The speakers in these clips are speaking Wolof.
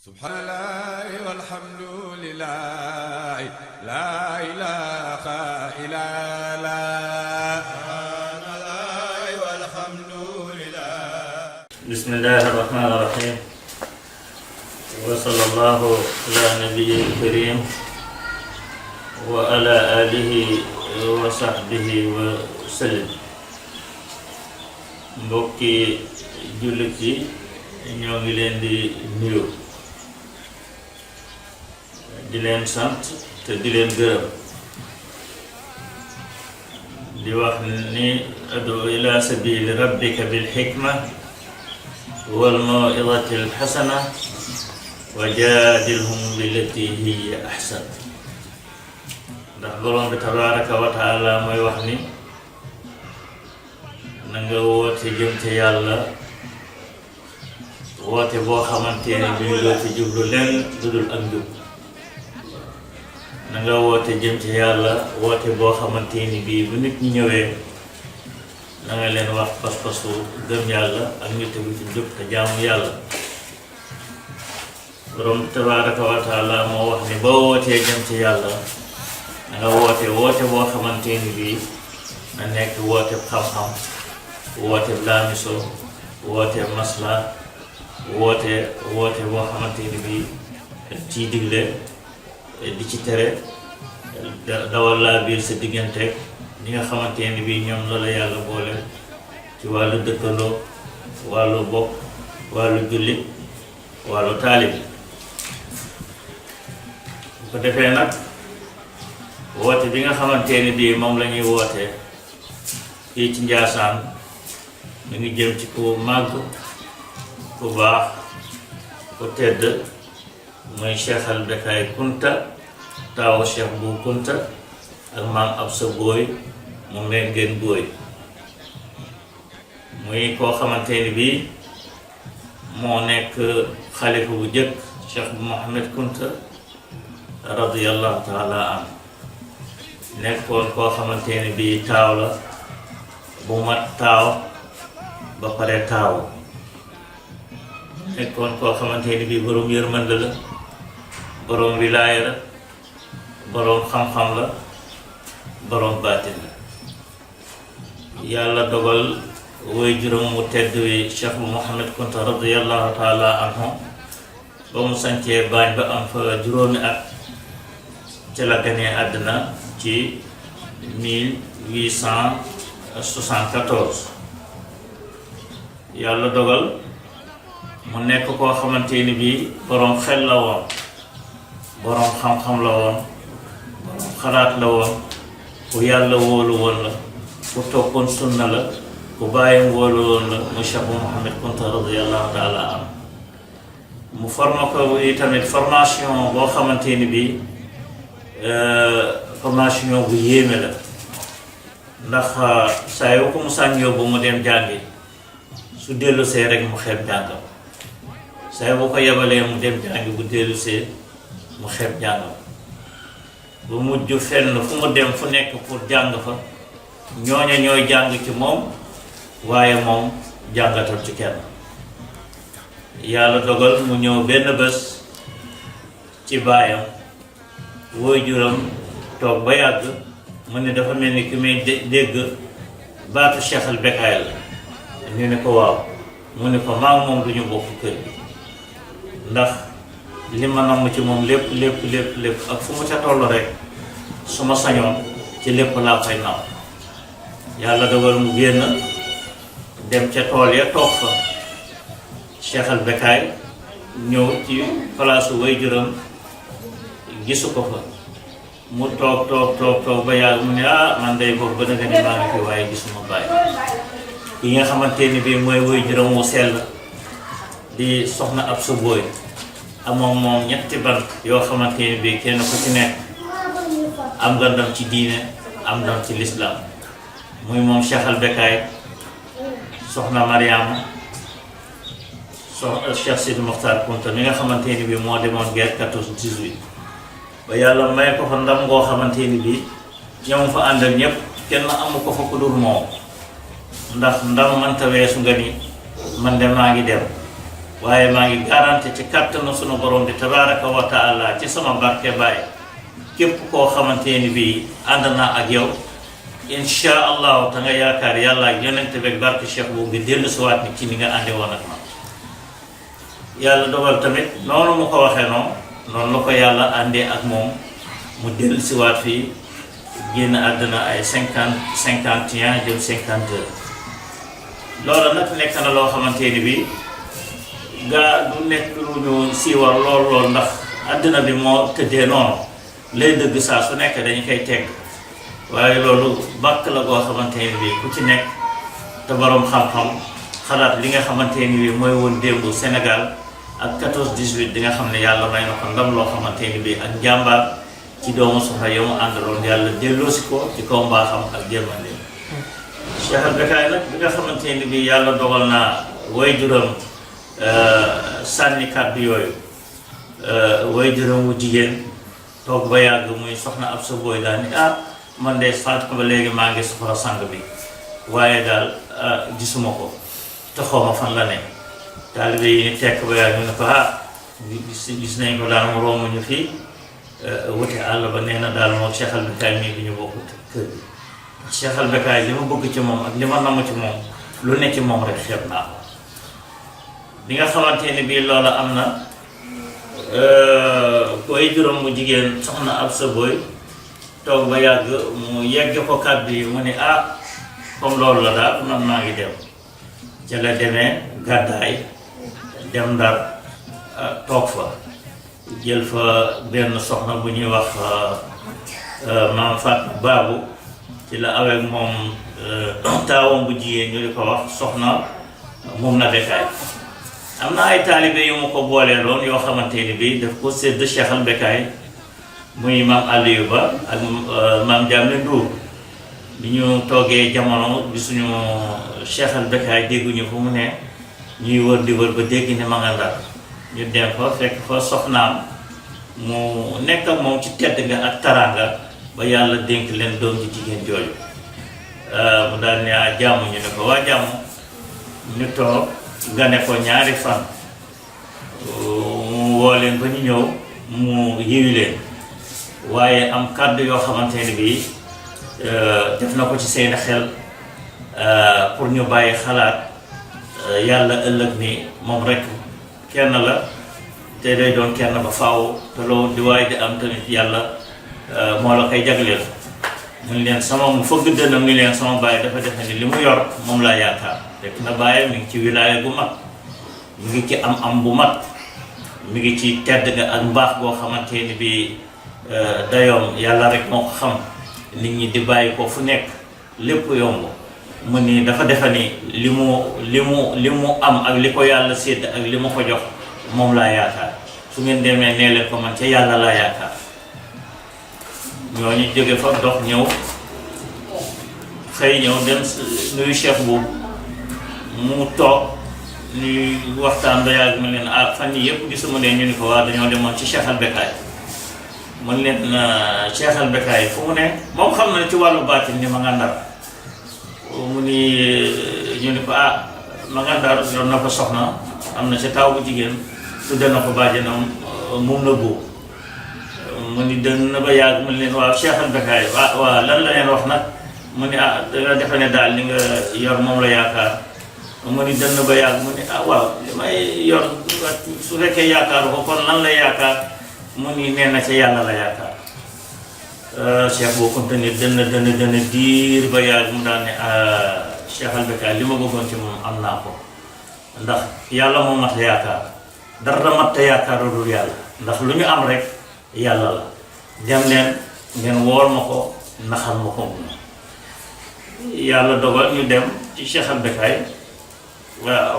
subhanallah walhamdulillah la ilaha illallah subhanallah walhamdulillah. Bismillahirrahmanirrahim. Wa sallallahu ala nabiyyil karim wa ala alihi wa sahbihi wa sallam. Mbokki jullit yi ñoo ngi leen di nuyu di leen sant te di leen gërëm di wax ni adu ila sabili rabbika bil hikma wal maw'izati al hasana wa jadilhum billati hiya ahsan. ndax borom bi tabaraka wa taala mooy wax ni na nga woote jëm ca yàlla woote boo xamante ne bii doo ci jublu lenn lu dul ak njub. na nga woote jëm ci yàlla woote boo xamante ni bii bu nit ñi ñëwee na nga leen wax pas-pasu gëm yàlla ak ñu tegu ci njub te jaamu yàlla. borom tabaraka wa taala moo wax ni boo wootee jëm ci yàlla na nga woote boo xamante ni bii na nekk woote xam-xam, woote laamiso, woote masla, woote boo xamante ni bii ciy digle di ci tere dawal laa biir sa digganteeg ñi nga xamante ni bii ñoom la la yàlla boole ci wàllu dëkkandoo, wàllu bokk, wàllu jullit, wàllu taalib. bu ko defee nag woote bi nga xamante ni bii moom la ñuy woote fii ci Njaasaan mu ngi jëm ci ku màgg, ku baax, ku tedd, mooy Cheikh al Bekkaay Kunta taawu Cheikh Bu Kunta ak maam Absa Booy mu Mbengeen Booy. muy koo xamante ni bii moo nekk xalifa bu jëkk Cheikh bu Mohamed Kunta radiyallahu taala an. nekkoon koo xamante ni bii taaw la bu mat taaw ba pare taaw. nekkoon koo xamante ni bii boroom yërmande la, boroom wilaaya la, boroom xam-xam la, boroom baatin la. yàlla dogal woy juróom mu tedd wi Cheikh Mouhamed Kunta radiyallahu taala anhu ba mu sancee baañ ba am fa juróomi at ca la ganee àddina ci 1874. yàlla dogal mu nekk koo xamante ni bii boroom xel la woon, boroom xam-xam la woon, boroom xalaat la woon, ku yàlla wóolu woon la, ku toppoon sunna la, ku bàyyim wóolu woon la mu Cheikh Mouhamed Kunta radiyallahu taala anhu. mu formé ko tamit formation boo xamante ni bii formation bu yéeme la. ndax saa yoo ko mu sànjoo ba mu dem jàngi su dellu see rek mu xeeb jàngam, saa boo ko yebalee mu dem jàngi bu dellu see mu xeeb jàngam. bu mujj fenn fu mu dem fu nekk pour jàng fa ñooña ñooy jàng ci moom waaye moom jàngatal ci kenn. yàlla dogal mu ñëw benn bés ci baayam woy juram toog ba yàgg mu ne dafa mel ni ki may dégg baatu Cheikh al Bekkaay la. ñu ne ko waaw, mu ne ko maa moom duñu bokk kër gi ndax li ma namm ci moom lépp ak fu mu ca toll rek su ma sañoon ci lépp laa koy naw. yàlla dogal mu génn dem ca tool ya toog fa. Cheikh al Bekkaay ñëw ci palaasu way juram gisu ko fa. mu toog ba yàgg mu ne man day boobu ba nga ni maa ngi fi waaye gisuma bàyyi. yi nga xamante ni bii mooy woy juróom wu sell di soxna Absa Booy amoon moom ñetti bant yoo xamante ni bii kenn ku ci nekk am nga ndam ci diine, am ndam ci lislaam. muy moom Cheikh al Bekkaay, soxna Mariama, soxna Cheikh Sidi Mokhtar Kunta mi nga xamante ni bii moo demoon guerre 14-18 ba yàlla may ko fa ndam ngoo xamante ni bii ñoom fa àndal ñëpp kenn amu ko fa ku dul moom. ndax ndam mënta weesu nga ni man de maa ngi dem waaye maa ngi garanti ci kàttanu sunu borom bi tabaraka wa taala ci sama barke baay képp koo xamante ni bii ànd naa ak yow insha allahu ta nga yaakaar yàlla ak yonent beeg barke Cheikh boobu nga dellu si waat ni ci ni nga àndi woon ak man yàlla dogal tamit noonu mu ko waxee noonu la ko yàlla àndee ak moom mu dellu si waat fii génn àddina ay 51 jëm 52 loolu nag nekk na loo xamante ni bii gaa du nekk lu ñu siiwar lool ndax àddina bi moo tëddee noonu lay dëgg saa su nekk dañu koy tegg waaye loolu bàkk la goo xamante ni bii ku ci nekk te borom xam-xam xalaat li nga xamante ni bii mooy woon démb Sénégal ak 14-18 di nga xam ne yàlla may na ko ndam loo xamante ni bii ak njàmbaar ci doomu soxna yow mu àndaloon yàlla delloosi ko ci kaw mbaaxam ak jërmande Cheikh Al Becaye nag bi nga xamante ni bii yàlla dogal naa waajuram sànni kàddu yooyu waajuram wu jigéen toog ba yàgg muy soxna ab sa booy daal ni man de sant ba léegi maa ngi soxla sang bi waaye daal gisuma ko te xawma fan la ne taalibe yi ni tekk ba yàgg ñu ne ko gis nañ ko daal mu romb ñu fii wuti àll ba nee na daal moom Cheikh Al Becaye mii bi ñu bokk kër gi Cheikh Al Becaye li ma bëgg ci moom ak li ma namm ci moom lu ne ci moom rek xeeb naa ko bi nga xamante ni bii loola am na koy juróom mu jigéen soxna ab sa booy toog ba yàgg mu yegg ko kàddu yi mu ne comme loolu la daal man maa ngi dem ca la demee gàddaay dem Ndar toog fa jël fa benn soxna bu ñuy wax maam Fatou Babou ci la avec moom taawam bu jigéen ñu di ko wax soxna moom na Becaye am na ay taalibe yu mu ko boolee loon yoo xamante ni bii daf ko sédd Cheikh Al Becaye muy maam Aliou Ba ak maam Diame Ndour bi ñu toogee jamono bi suñu Cheikh Al Becaye dégguñu fu mu ne ñuy wër di wër ba dégg ne ma nga Ndar ñu dem fa fekk fa soxnaam mu nekk ak moom ci tedd nga ak taranga ba yàlla dénk leen doom ji jigéen jooju mu daal ne jàmm ñu ne ko waa jàmm ñu toog nga ne ko ñaari fan mu woo leen ba ñu ñëw mu yiwi leen waaye am kàddu yoo xamante ne bii def na ko ci seen xel pour ñu bàyyi xalaat yàlla ëllëg ni moom rek kenn la te day doon kenn ba faaw te loolu di waaye di am tamit yàlla moo la koy jagleel mu leen sama mu fëgg dënam ni leen sama bàyyi dafa defe ni li mu yor moom laa yaakaar fekk na bàyyi mi ngi ci wilaaya bu mag mi ngi ci am bu mag mi ngi ci tedd nga ak mbaax boo xamante ni bi dayoom yàlla rek moo ko xam nit ñi di bàyyi ko fu nekk lépp yomb mu ni dafa defe ni li mu am ak li ko yàlla sédd ak li ma ko jox moom laa yaakaar su ngeen demee nee leen ko man ca yàlla laa yaakaar ñooñu jóge fa dox ñëw xëy ñëw dem nuyu cheikh boobu mu toog ñuy waxtaan ba yàgg ma leen fan yii yëpp gisuma leen ñu ni ko waa dañoo demoon ci Cheikh Al Becaye man leen Cheikh Al Becaye fu mu ne moom xam na ci wàllu baatin ni ma nga Ndar mu ni ñu ni ko ma nga Ndar yor na ko soxna am na ca taw bu jigéen tudde na ko bàjjenam moom la boobu mu ni dën na ba yàgg mu leen waaw Cheikh Al Becaye waaw lan la leen wax nag mu ni danga defe ne daal li nga yor moom la yaakaar mu ni dën na ba yàgg mu ni waaw li may yor su fekkee yaakaaru ko kon lan la yaakaar mu ni nee na ca yàlla la yaakaar Cheikh boo continué dana diir ba yàgg mu daal ne Cheikh Al Becaye li ma bëggoon ci moom am naa ko ndax yàlla moo mat a yaakaar dara mat a yaakaar lu dul yàlla ndax lu ñu am rek yàlla la dem leen ngeen wool ma ko naxal ma ko yàlla dogal ñu dem ci Cheikh Al Becaye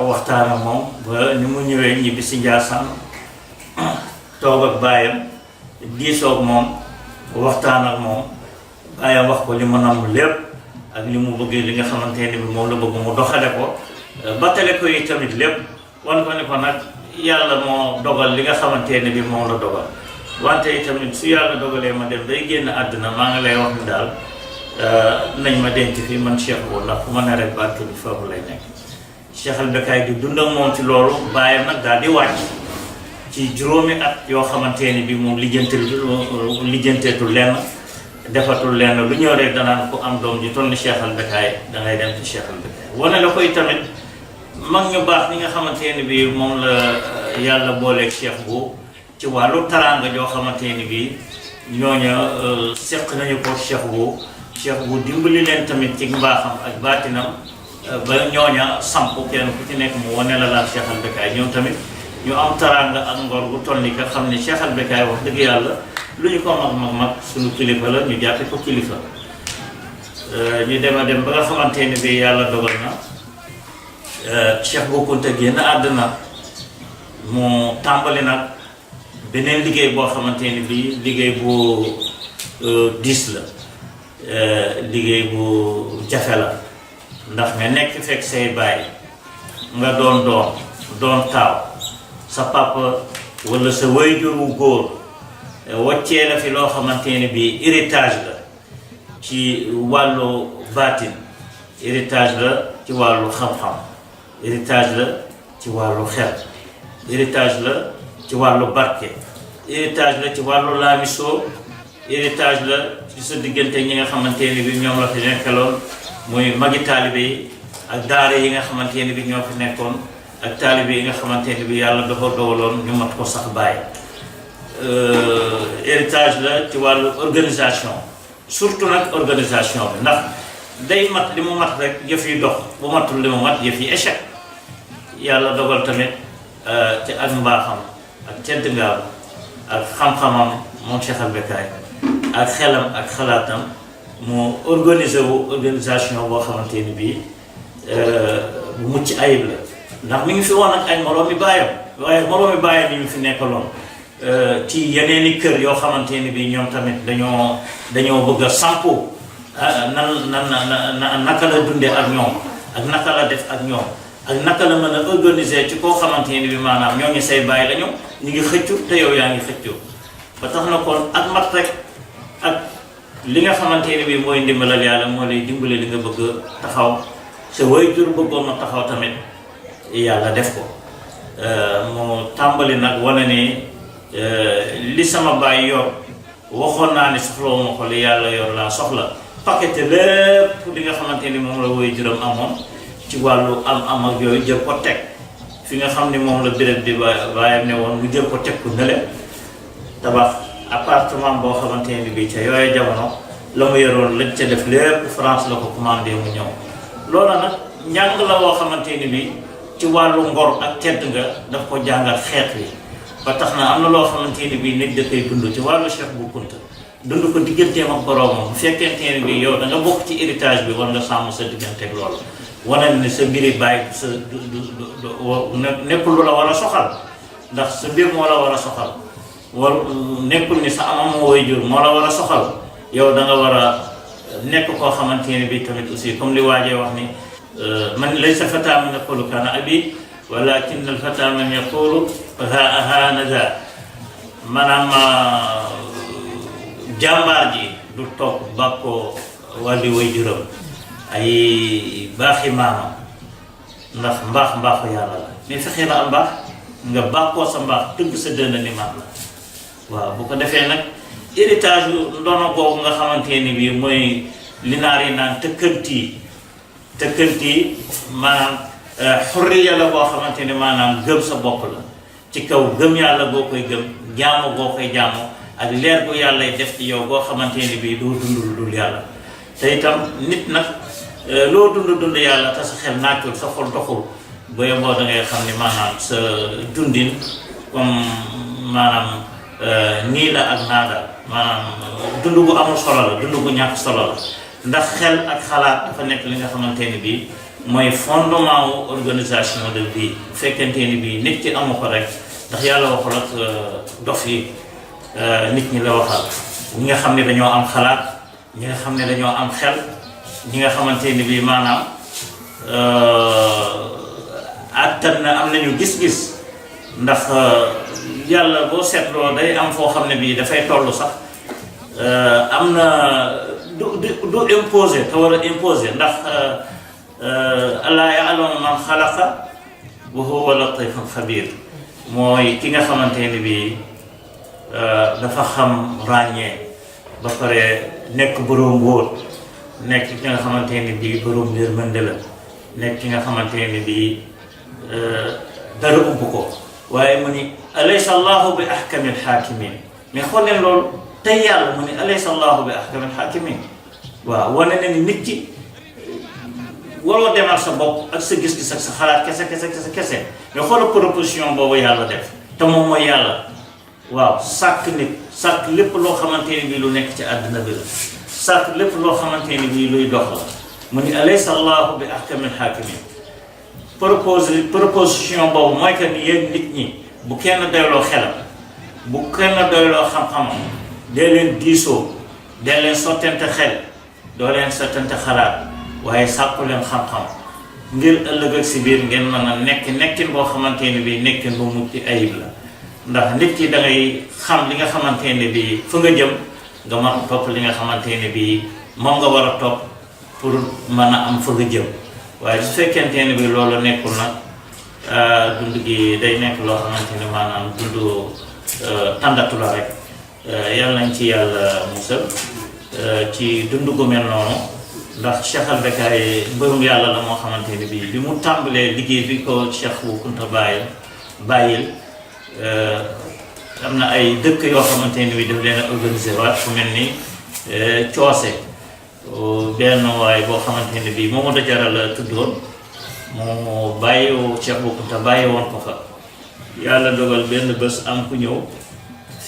waxtaan ak moom ba ni mu ñëwee ñibbi si Njaasaan toog ak baayam diisoog moom waxtaan ak moom baayam wax ko li mu namm lépp ak li mu bëggee li nga xamante ne bi moom la bëgg mu doxale ko battale ko yi tamit lépp wan ko ni ko nag yàlla moo dogal li nga xamante ne bi moom la dogal wante itamit su yàlla dogalee ma dem day génn àdduna maa ngi lay wax ni daal nañ ma denc fii man Cheikh boobu ndax fu ma ne rek barke bi foofu lay nekk Cheikh al Becaye di dund ak moom ci loolu bàyyam nag daal di wàcc ci juróomi at yoo xamante ni bi moom lijjanteetul lenn defatul lenn lu ñëw rek danaan ko am doom ji toll ni Cheikh al Becaye dangay dem ci Cheikh al Becaye wane la koy tamit mag ñu baax ñi nga xamante ni bi moom la yàlla booleeg Cheikh bu ci wàllu taraanga joo xamante ni bi ñooña seq nañu ko Cheikh bu dimbali leen tamit ci mbaaxam ak baatinam ba ñooña samp kenn ku ci nekk mu wane la laal Cheikh al Becaye ñoom tamit ñu am taraanga ak ngor bu toll ni ka xam ne Cheikh al Becaye wax dëgg yàlla lu ñu ko mag suñu kilifa la ñu jàppe ko kilifa ñu dem a dem ba nga xamante ni bi yàlla dogal na Cheikh Bou Kounta génn àdduna mu tàmbali nag beneen liggéey boo xamante ni bi liggéey bu diis la liggéey bu jafe la ndax nga nekk fekk say baay nga doon taaw sa papa wala sa waajur wu góor waccee la fi loo xamante ni bi héritage la ci wàllu baatin héritage la ci wàllu xam-xam héritage la ci wàllu xel héritage la ci wàllu barke héritage la ci wàllu laamisoo héritage la ci sa diggante ñi nga xamante ni bi ñoom la fi nekkaloon muy magi taalibe yi ak daara yi nga xamante ni bi ñoo fi nekkoon ak taalibe yi nga xamante ni bi yàlla dafa dogaloon ñu mat ko sax bàyyi héritage la ci wàllu organisation surtout nag organisation bi ndax day mat li mu mat rek yëf yi dox bu matul li mu mat yëf yi échec yàlla dogal tamit ci ak mbaaxam ak cent ngaam ak xam-xamam moom Cheikh al Becaye ak xelam ak xalaatam mu organisation boo xamante ni bii bu mucc ayib la ndax mi ngi fi woon ak ay moroomi baayam waaye moroomi baayam yi ñu fi nekkaloon ci yeneeni kër yoo xamante ni bii ñoom tamit dañoo bëgg a sampu naka la dundee ak ñoom ak naka la def ak ñoom ak naka la mën a organiser ci koo xamante ni bi maanaam ñoo ngi say bàyyi lañu ñu ngi xëccu te yow yaa ngi xëccu ba tax na kon ak mat rek ak li nga xamante ni bi mooy ndimbalal yàlla moo lay dimbale li nga bëgg taxaw sa waajur bëggoon na taxaw tamit yàlla def ko mu tàmbali nag wane ni li sama baay yor waxoon naa ni soxlawuma ko li yàlla yor laa soxla paquete lépp li nga xamante ni moom la waajuram amoon ci wàllu am ak yooyu jël ko teg fi nga xam ni moom la béréb bi baayam ne woon mu jël ko teg ko nële tabax appartement boo xamante ni bii ca yooyu jamono la mu yoroon lañ ca def lépp France la ko commandé mu ñëw loola nag njàng la woo xamante ni bii ci wàllu ngor ak tedd nga daf ko jàngal xeet wi ba tax na am na loo xamante ni bii nit da koy dund ci wàllu Cheikh Bou Kounta dund ko digganteem ak boroomam bu fekkente ni bii yow da nga bokk ci héritage bi war nga sàmm sa digganteeg loolu wane ni sa mbiri bàyyi sa nekkul lu la war a soxal ndax sa mbir moo la war a soxal nekkul ni sa amam waajur moo la war a soxal yow da nga war a nekk koo xamante ni bii tamit aussi comme li waajee wax ni man laysa fata man yaqulu kaana abi walakin al fata man yaqulu haanada maanaam jàmbaar ji du toog bàkkoo wàlli waajuram ay baaxi maamam ndax mbaaxu yàlla la mais fexee la am mbaax nga bàkkoo sa mbaax tëgg sa dënn ni maam la waaw bu ko defee nag héritage yu ndono boobu nga xamante ni bii mooy li naar yi naan tëkkanti maanaam xurriya la boo xamante ni maanaam gëm sa bopp la ci kaw gëm yàlla boo koy gëm jaamu boo koy jaamu ak leer bu yàlla def ci yow boo xamante ni bii doo dund lu dul yàlla te itam nit nag loo dund yàlla te sa xel naajul sa xol doxul ba yemboo da ngay xam ni maanaam sa dundin comme maanaam nii la ak naada maanaam dund bu amul solo la dund bu ñàkk solo la ndax xel ak xalaat dafa nekk li nga xamante ni bii mooy fondement wu organisation de vie bu fekkente ni bii nit ki amu ko rek ndax yàlla waxul ak dof yi nit ñi la waxal ñi nga xam ne dañoo am xalaat ñi nga xam ne dañoo am xel ñi nga xamante ni bii maanaam attan na am nañu gis-gis ndax yàlla boo seetloo day am foo xam ne bii dafay toll sax am na du imposer te war a imposer ndax alaa ya'lamu man xalaqa wa huwa latifun xabiir mooy ki nga xamante ne bii dafa xam ràññee ba pare nekk boroom mbóot nekk ki nga xamante ne bii boroom yërmande la nekk ki nga xamante ne bii dara ubbu ko waaye mu ni alaysa allahu bi ahkamil hakimin mais xool leen loolu tey yàlla mu ni alaysa allahu bi ahkamil hakimin waaw wane na ni nit ki waroo demal sa bopp ak sa gis-gis ak sa xalaat kese mais xoolal proposition boobu yàlla def te moom mooy yàlla waaw sàkk nit sàkk lépp loo xamante ne bii lu nekk ci àddina bi la sàkk lépp loo xamante ne bii luy dox la mu ni alaysa allahu bi ahkamil hakimin proposition boobu mooy que ni yéen nit ñi bu kenn doyloo xelam bu kenn doyloo xam-xamam dee leen diisoo dee leen sottante xel doo leen sottante xalaat waaye sàkku leen xam-xam ngir ëllëg ak si biir ngeen mën a nekkin boo xamante ne bii nekkin bu mucc ayib la ndax nit ki da ngay xam li nga xamante ne bii fa nga jëm nga mën a topp li nga xamante ne bii moom nga war a topp pour mën a am fa nga jëm waaye su fekkente ne bii loolu nekkul nag dund gi day nekk loo xamante ne maanaam dund tàndatu la rek yàlla nañ ci yàlla musal ci dund gu mel noonu ndax Cheikh Al Becaye mbërum yàlla la moo xamante ne bii bi mu tàmbalee liggéey bi ko Cheikh Bou Kounta bàyyil am na ay dëkk yoo xamante ne bii daf leen a organisé waat fu mel ni coose benn waay boo xamante ne bii Mamadou Diarra la tuddoon mu bàyyi Cheikh Bou Kounta bàyyi woon ko fa yàlla dogal benn bés am ku ñëw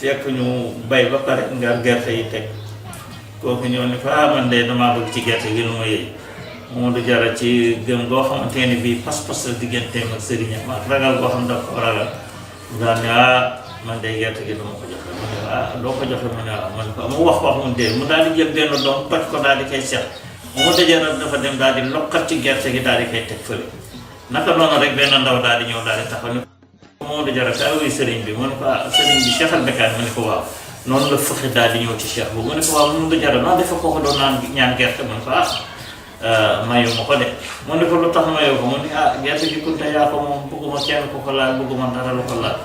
fekk ñu bay ba pare ngar gerte yi teg kooku ñëw ni fa man de damaa bëgg ci gerte gi lu ma yëy Mamadou Diarra ci gëm goo xamante ne bii pas-pas la digganteem ak sëriñam ak ragal goo xam daf ko ragal daal ne man de gerte gi dama ko joxe mu ne doo ko joxe mu ne man ko mu wax mu dee mu daal di jël benn doom toj ko daal di koy seet Mamadou Diarra dafa dem daal di lokkat ci gerte gi daal di koy teg fële naka noonu rek benn ndaw daal di ñëw daal di taxaw ni Mamadou Diarra ka wuy sëriñ bi mu ne ko sëriñ bi Cheikh Al Becaye mu ne ko waaw noonu la fëxe daal di ñëw ci Cheikh boobu mu ne ko waaw Mamadou Diarra non dafa kooku doon ñaan gerte mu ne ko mayu ma ko de mu ne ko lu tax mayu ko mu ne gerte gi Kounta yaa ko moom bëgguma kenn ku ko laal bëgguma dara lu ko laal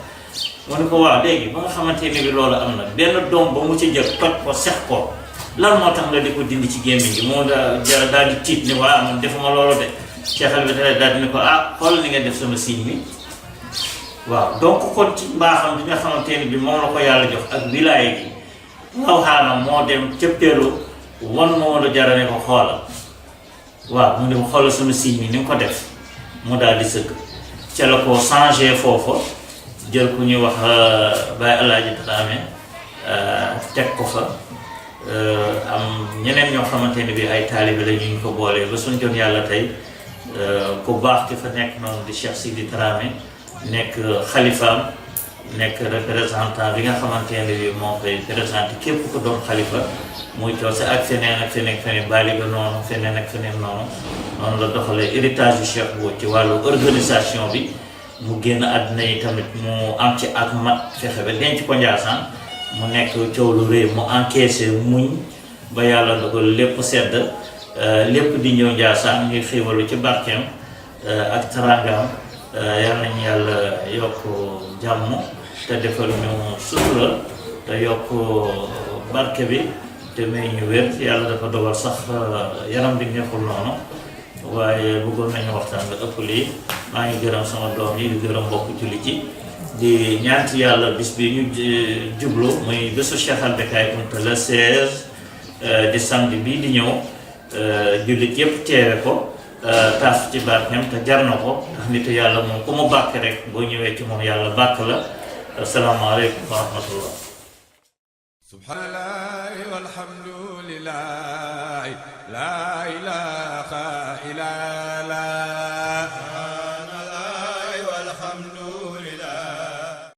mu ne ko waaw léegi ba nga xamante ne bi loolu am na benn doom ba mu ci jël toj ko sex ko lan moo tax nga di ko dindi ci gémmiñ gi moo Diarra daal di tiit ni waa man defuma loolu de Cheikh Al Becaye daal di ne ko xool ni nga def sama signe mi waaw donc kon ci mbaaxam bi nga xamante ne bi moom la ko yàlla jox ak wilaaya gi waaw xaanam moo dem cëppeelu wan Mamadou Diarra ne ko xoolal waaw mu ne ko xoolal sama signe mi ni nga ko def mu daal di sëgg ca la ko changé foofa jël ku ñuy wax Baye Alaaji Dramé teg ko fa am ñeneen ñoo xamante ne bi ay taalibe la ñu ko boolee ba suñ jon yàlla tey ku baax ki fa nekk noonu di Cheikh Sidi Dramé nekk xalifaam nekk représentant bi nga xamante ne bi moo koy présenté képp ku doon xalifa muy coose ak feneen bali ba noonu feneen ak feneen noonu la doxalee héritage yu Cheikh Bou ci wàllu organisation bi mu génn àddina yi tamit mu am ci ak mat fexe ba denc ko Njaasaan mu nekk coow lu rëy mu encaissé muñ ba yàlla dogal lépp sedd lépp di ñëw Njaasaan ñuy xiiwalu ci barkeem ak tarangaam yal nañu yàlla yokk jàmm te defal ñu sutura te yokk barke bi te may ñu wér yàlla dafa dogal sax yaram bi neexul noonu waaye bëggoon nañu waxtaan nga ëpp lii maa ngi gërëm sama doom yi di gërëm mbokk jullit yi di ñaan ci yàlla bis bi ñu jublu muy bésu Cheikh Al Becaye Kounta le 16 di samedi bii di ñëw jullit yépp teewe ko taas ci barkeem te jar na ko ndax nitu yàlla moom ku mu bàkk rek boo ñëwee ci moom yàlla bàkk la asalaamaaleykum wa rahmatullah subhanallah walhamdulillah la ilaha illa